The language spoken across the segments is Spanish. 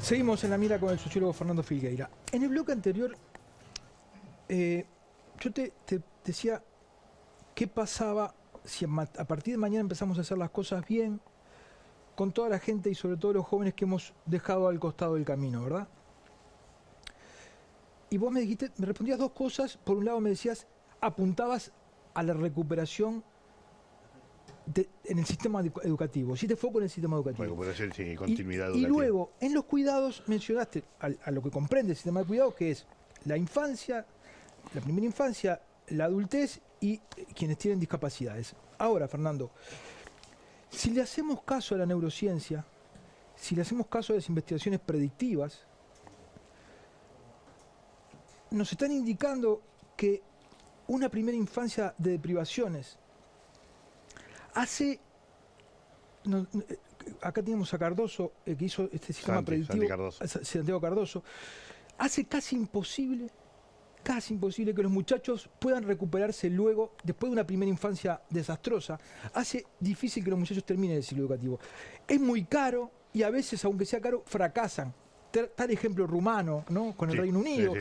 Seguimos en la mira con el sociólogo Fernando Filgueira. En el bloque anterior, yo te decía qué pasaba si a partir de mañana empezamos a hacer las cosas bien con toda la gente y sobre todo los jóvenes que hemos dejado al costado del camino, ¿verdad? Y vos me dijiste, me respondías dos cosas. Por un lado me decías, apuntabas a la recuperación en el sistema educativo. Hiciste foco en el sistema educativo. Recuperación y continuidad y educativa. luego, en los cuidados, mencionaste a lo que comprende el sistema de cuidados, que es la infancia, la primera infancia, la adultez y quienes tienen discapacidades. Ahora, Fernando, si le hacemos caso a la neurociencia, si le hacemos caso a las investigaciones predictivas, nos están indicando que una primera infancia de deprivaciones hace... acá tenemos a Cardoso, que hizo este sistema predictivo, Santiago Cardoso, hace casi imposible que los muchachos puedan recuperarse luego, después de una primera infancia desastrosa. Hace difícil que los muchachos terminen el ciclo educativo. Es muy caro y a veces, aunque sea caro, fracasan. Tal ejemplo rumano, ¿no? Con el Reino Unido.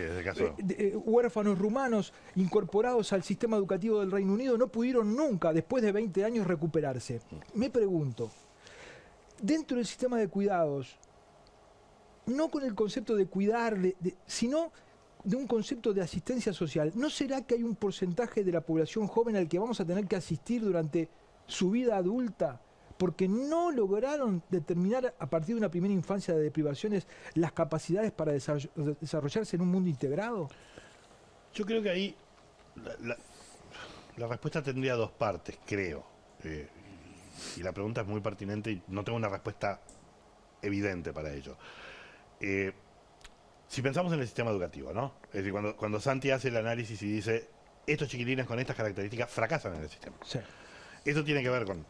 Huérfanos rumanos incorporados al sistema educativo del Reino Unido no pudieron nunca, después de 20 años, recuperarse. Me pregunto, dentro del sistema de cuidados, no con el concepto de cuidar, sino de un concepto de asistencia social, ¿no será que hay un porcentaje de la población joven al que vamos a tener que asistir durante su vida adulta porque no lograron determinar a partir de una primera infancia de deprivaciones las capacidades para desarrollarse en un mundo integrado? Yo creo que ahí la respuesta tendría dos partes, creo. Y la pregunta es muy pertinente y no tengo una respuesta evidente para ello. Si pensamos en el sistema educativo, ¿no? Es decir, cuando Santi hace el análisis y dice estos chiquilines con estas características fracasan en el sistema. Sí. Eso tiene que ver con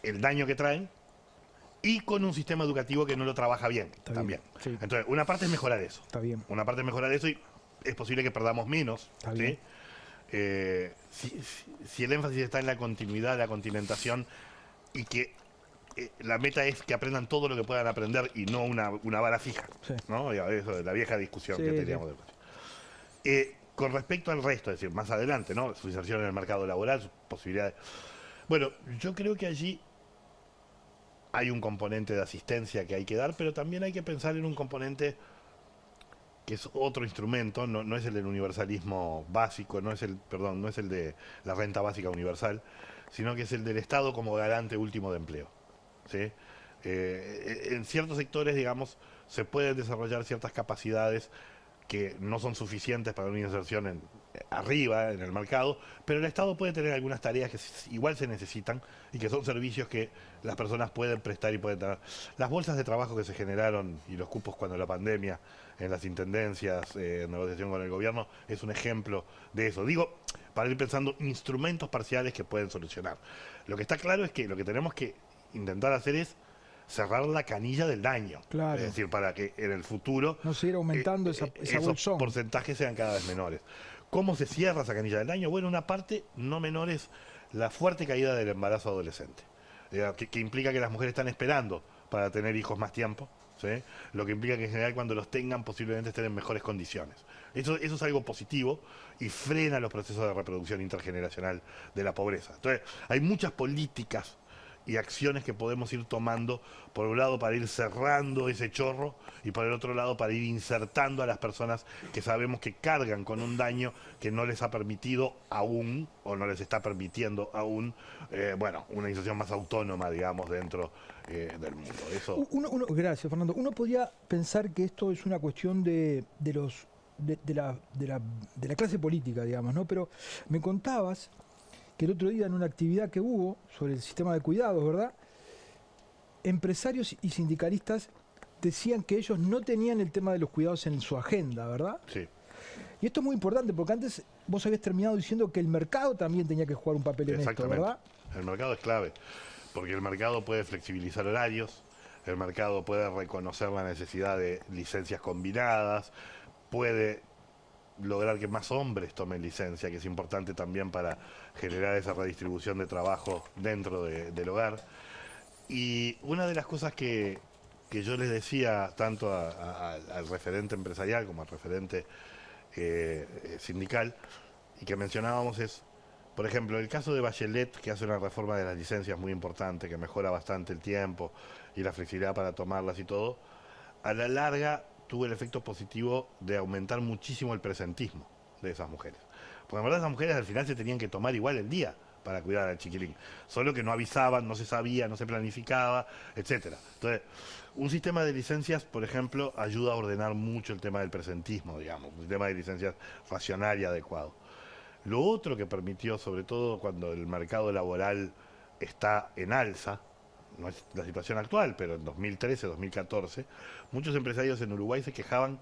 el daño que traen y con un sistema educativo que no lo trabaja bien. Está también. Bien, sí. Entonces, una parte es mejorar eso. Está bien. Una parte es mejorar eso y es posible que perdamos menos. Está ¿sí? bien. Si el énfasis está en la continuidad, la continentación y que la meta es que aprendan todo lo que puedan aprender y no una vara fija. Sí. ¿No? Eso es la vieja discusión que teníamos. Con respecto al resto, es decir, más adelante, ¿no? Su inserción en el mercado laboral, sus posibilidades. Bueno, yo creo que allí hay un componente de asistencia que hay que dar, pero también hay que pensar en un componente que es otro instrumento, no es el del universalismo básico, no es el de la renta básica universal, sino que es el del Estado como garante último de empleo. ¿Sí? En ciertos sectores, digamos, se pueden desarrollar ciertas capacidades que no son suficientes para una inserción arriba en el mercado, pero el Estado puede tener algunas tareas que igual se necesitan y que son servicios que las personas pueden prestar y pueden tener. Las bolsas de trabajo que se generaron y los cupos cuando la pandemia en las intendencias, en negociación con el gobierno, es un ejemplo de eso. Digo, para ir pensando instrumentos parciales que pueden solucionar. Lo que está claro es que lo que tenemos que intentar hacer es cerrar la canilla del daño. Claro. Es decir, para que en el futuro no seguir aumentando esos bolsón. Porcentajes sean cada vez menores. ¿Cómo se cierra esa canilla del daño? Bueno, una parte no menor es la fuerte caída del embarazo adolescente, que implica que las mujeres están esperando para tener hijos más tiempo, ¿sí? Lo que implica que en general cuando los tengan posiblemente estén en mejores condiciones. Eso es algo positivo y frena los procesos de reproducción intergeneracional de la pobreza. Entonces, hay muchas políticas y acciones que podemos ir tomando, por un lado para ir cerrando ese chorro y por el otro lado para ir insertando a las personas que sabemos que cargan con un daño que no les ha permitido aún, o no les está permitiendo aún, una inserción más autónoma, digamos, dentro del mundo. Eso... Gracias, Fernando. Uno podría pensar que esto es una cuestión de la clase política, digamos, ¿no? Pero me contabas que el otro día en una actividad que hubo sobre el sistema de cuidados, ¿verdad? Empresarios y sindicalistas decían que ellos no tenían el tema de los cuidados en su agenda, ¿verdad? Sí. Y esto es muy importante porque antes vos habías terminado diciendo que el mercado también tenía que jugar un papel en esto, ¿verdad? El mercado es clave, porque el mercado puede flexibilizar horarios, el mercado puede reconocer la necesidad de licencias combinadas, puede lograr que más hombres tomen licencia, que es importante también para generar esa redistribución de trabajo dentro del hogar. Y una de las cosas que que yo les decía tanto al referente empresarial como al referente sindical, y que mencionábamos es, por ejemplo, el caso de Bachelet, que hace una reforma de las licencias muy importante, que mejora bastante el tiempo y la flexibilidad para tomarlas y todo, a la larga tuvo el efecto positivo de aumentar muchísimo el presentismo de esas mujeres. Porque en verdad esas mujeres al final se tenían que tomar igual el día para cuidar al chiquilín. Solo que no avisaban, no se sabía, no se planificaba, etcétera. Entonces, un sistema de licencias, por ejemplo, ayuda a ordenar mucho el tema del presentismo, digamos, un sistema de licencias racional y adecuado. Lo otro que permitió, sobre todo cuando el mercado laboral está en alza, no es la situación actual, pero en 2013, 2014, muchos empresarios en Uruguay se quejaban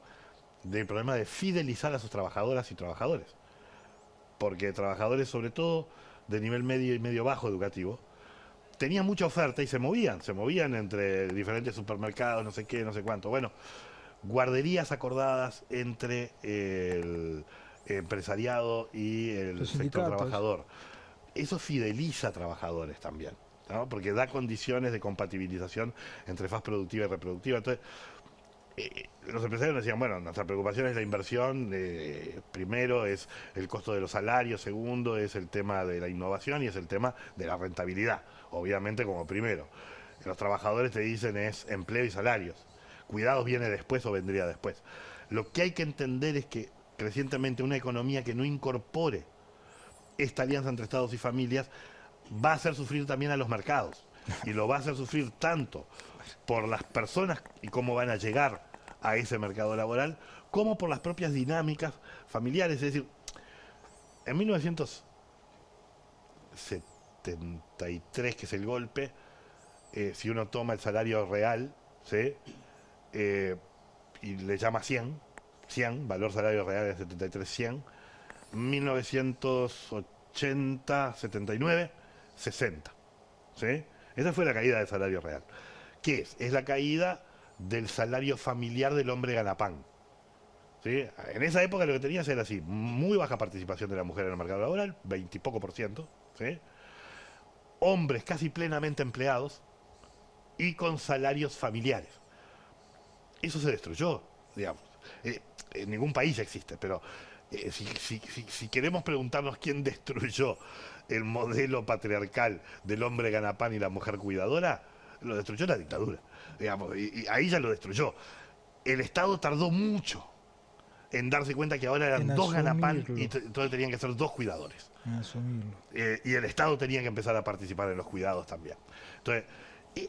del problema de fidelizar a sus trabajadoras y trabajadores. Porque trabajadores, sobre todo de nivel medio y medio bajo educativo, tenían mucha oferta y se movían entre diferentes supermercados, no sé qué, no sé cuánto. Bueno, guarderías acordadas entre el empresariado y el sector trabajador. Eso fideliza a trabajadores también, ¿no? Porque da condiciones de compatibilización entre faz productiva y reproductiva. Entonces, los empresarios decían, bueno, nuestra preocupación es la inversión, primero es el costo de los salarios, segundo es el tema de la innovación y es el tema de la rentabilidad, obviamente como primero. Los trabajadores te dicen es empleo y salarios. Cuidados viene después o vendría después. Lo que hay que entender es que crecientemente una economía que no incorpore esta alianza entre estados y familias va a hacer sufrir también a los mercados. Y lo va a hacer sufrir tanto por las personas y cómo van a llegar a ese mercado laboral, como por las propias dinámicas familiares. Es decir, en 1973, que es el golpe, si uno toma el salario real, ¿sí? Y le llama 100, valor salario real de 73, 100, 1980, 79, 60, ¿sí? Esa fue la caída del salario real. ¿Qué es? Es la caída del salario familiar del hombre ganapán, ¿sí? En esa época lo que tenías era así, muy baja participación de la mujer en el mercado laboral, 20 y poco %, ¿sí? Hombres casi plenamente empleados y con salarios familiares. Eso se destruyó, digamos. En ningún país existe, pero si queremos preguntarnos quién destruyó el modelo patriarcal del hombre ganapán y la mujer cuidadora, lo destruyó la dictadura, digamos, y ahí ya lo destruyó. El Estado tardó mucho en darse cuenta que ahora eran dos ganapán y entonces tenían que ser dos cuidadores. Y el Estado tenía que empezar a participar en los cuidados también. Entonces,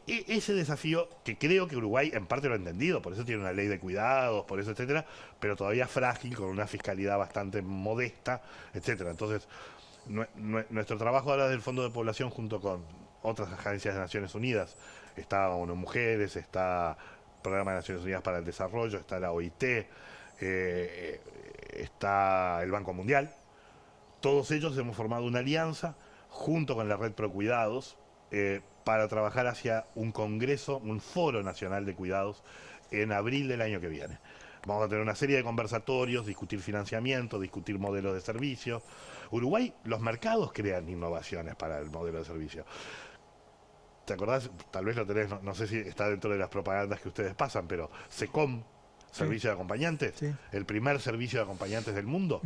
ese desafío, que creo que Uruguay en parte lo ha entendido, por eso tiene una ley de cuidados, por eso, etcétera, pero todavía frágil, con una fiscalidad bastante modesta, etcétera. Entonces, nuestro trabajo ahora del Fondo de Población, junto con otras agencias de Naciones Unidas, está ONU Mujeres, está Programa de Naciones Unidas para el Desarrollo, está la OIT, está el Banco Mundial. Todos ellos hemos formado una alianza junto con la Red Pro Cuidados para trabajar hacia un congreso, un foro nacional de cuidados en abril del año que viene. Vamos a tener una serie de conversatorios, discutir financiamiento, discutir modelos de servicio. Uruguay, los mercados crean innovaciones para el modelo de servicio. ¿Te acordás? Tal vez lo tenés, no sé si está dentro de las propagandas que ustedes pasan, pero SECOM, Servicio de Acompañantes, el primer servicio de acompañantes del mundo,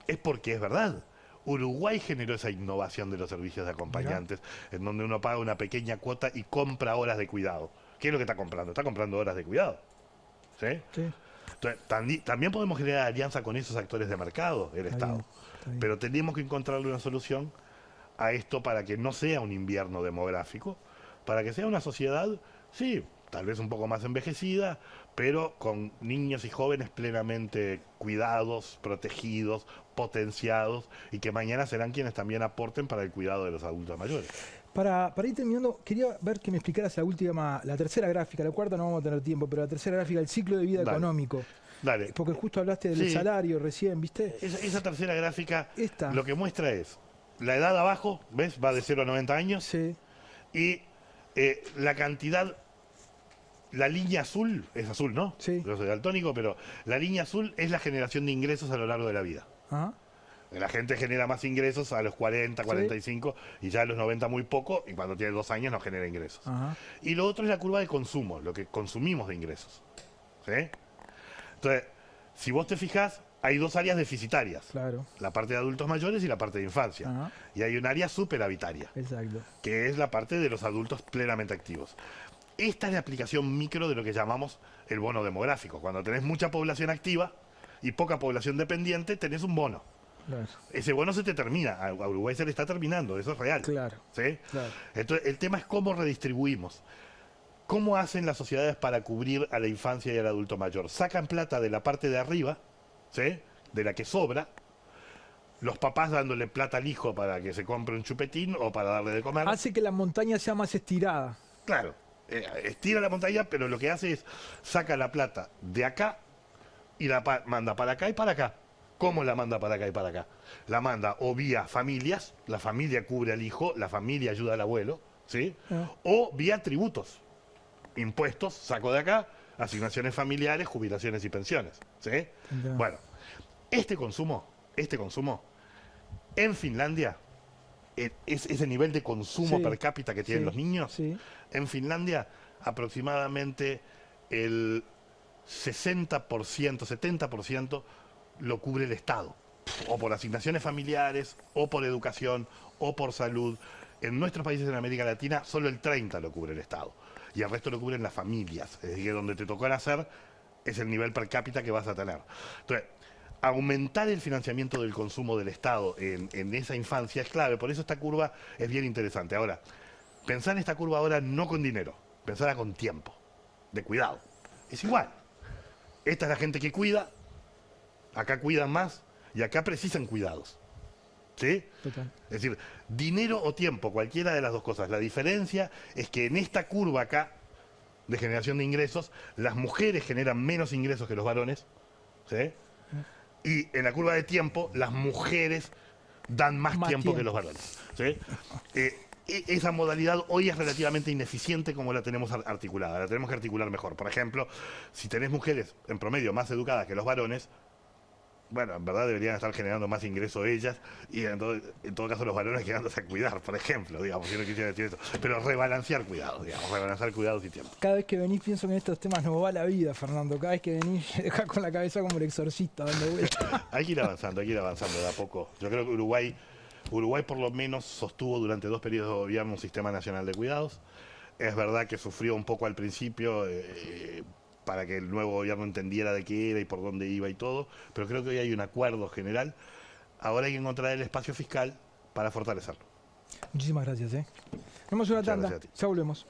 es porque es verdad. Uruguay generó esa innovación de los servicios de acompañantes, en donde uno paga una pequeña cuota y compra horas de cuidado. ¿Qué es lo que está comprando? Está comprando horas de cuidado. ¿Sí? Entonces, también podemos generar alianza con esos actores de mercado, el Estado. Pero tenemos que encontrarle una solución a esto para que no sea un invierno demográfico, para que sea una sociedad, sí, tal vez un poco más envejecida, pero con niños y jóvenes plenamente cuidados, protegidos, potenciados, y que mañana serán quienes también aporten para el cuidado de los adultos mayores. Para ir terminando, quería ver que me explicaras la tercera gráfica, la cuarta no vamos a tener tiempo, pero la tercera gráfica, el ciclo de vida económico. Dale. Porque justo hablaste del salario recién, ¿viste? Esa tercera gráfica lo que muestra es la edad abajo, ¿ves? Va de 0 a 90 años. Sí. Y la cantidad, la línea azul, es azul, ¿no? Sí. Yo soy daltónico, pero la línea azul es la generación de ingresos a lo largo de la vida. Ajá. La gente genera más ingresos a los 40, 45 y ya a los 90 muy poco, y cuando tiene 2 años no genera ingresos. Y lo otro es la curva de consumo, lo que consumimos de ingresos. ¿Sí? Entonces, si vos te fijás, hay 2 áreas deficitarias. Claro. La parte de adultos mayores y la parte de infancia. Y hay un área superavitaria. Exacto. Que es la parte de los adultos plenamente activos. Esta es la aplicación micro de lo que llamamos el bono demográfico. Cuando tenés mucha población activa y poca población dependiente, tenés un bono. Claro. Ese bono se te termina, a Uruguay se le está terminando, eso es real. Claro. ¿Sí? Claro. Entonces, el tema es cómo redistribuimos. ¿Cómo hacen las sociedades para cubrir a la infancia y al adulto mayor? Sacan plata de la parte de arriba, ¿sí? De la que sobra, los papás dándole plata al hijo para que se compre un chupetín o para darle de comer. Hace que la montaña sea más estirada. Claro, estira la montaña, pero lo que hace es saca la plata de acá y la manda para acá y para acá. ¿Cómo la manda para acá y para acá? La manda o vía familias, la familia cubre al hijo, la familia ayuda al abuelo, ¿sí? O vía tributos, impuestos, saco de acá, asignaciones familiares, jubilaciones y pensiones, ¿sí? Bueno, este consumo, en Finlandia, ese nivel de consumo per cápita que tienen los niños, en Finlandia aproximadamente el 60%, 70% lo cubre el Estado, o por asignaciones familiares, o por educación, o por salud. En nuestros países en América Latina solo el 30% lo cubre el Estado, y el resto lo cubren las familias, es decir, donde te tocó nacer es el nivel per cápita que vas a tener. Entonces, aumentar el financiamiento del consumo del Estado en esa infancia es clave, por eso esta curva es bien interesante. Ahora, pensar en esta curva ahora no con dinero, pensarla con tiempo, de cuidado. Es igual. Esta es la gente que cuida, acá cuidan más y acá precisan cuidados. ¿Sí? Total. Es decir, dinero o tiempo, cualquiera de las dos cosas. La diferencia es que en esta curva acá de generación de ingresos, las mujeres generan menos ingresos que los varones, ¿sí? Y en la curva de tiempo, las mujeres dan más tiempo que los varones, ¿sí? Esa modalidad hoy es relativamente ineficiente como la tenemos articulada. La tenemos que articular mejor. Por ejemplo, si tenés mujeres en promedio más educadas que los varones, bueno, en verdad deberían estar generando más ingresos ellas y en todo caso los varones quedándose a cuidar, por ejemplo, digamos, si no quisiera decir eso. Pero rebalancear cuidados, digamos, rebalancear cuidados y tiempo. Cada vez que venís pienso que en estos temas nos va la vida, Fernando. Cada vez que venís dejás con la cabeza como el exorcista dando vueltas. Hay que ir avanzando de a poco. Yo creo que Uruguay por lo menos sostuvo durante 2 periodos de gobierno un sistema nacional de cuidados. Es verdad que sufrió un poco al principio para que el nuevo gobierno entendiera de qué era y por dónde iba y todo, pero creo que hoy hay un acuerdo general. Ahora hay que encontrar el espacio fiscal para fortalecerlo. Muchísimas gracias. Tenemos una tanda, ya volvemos.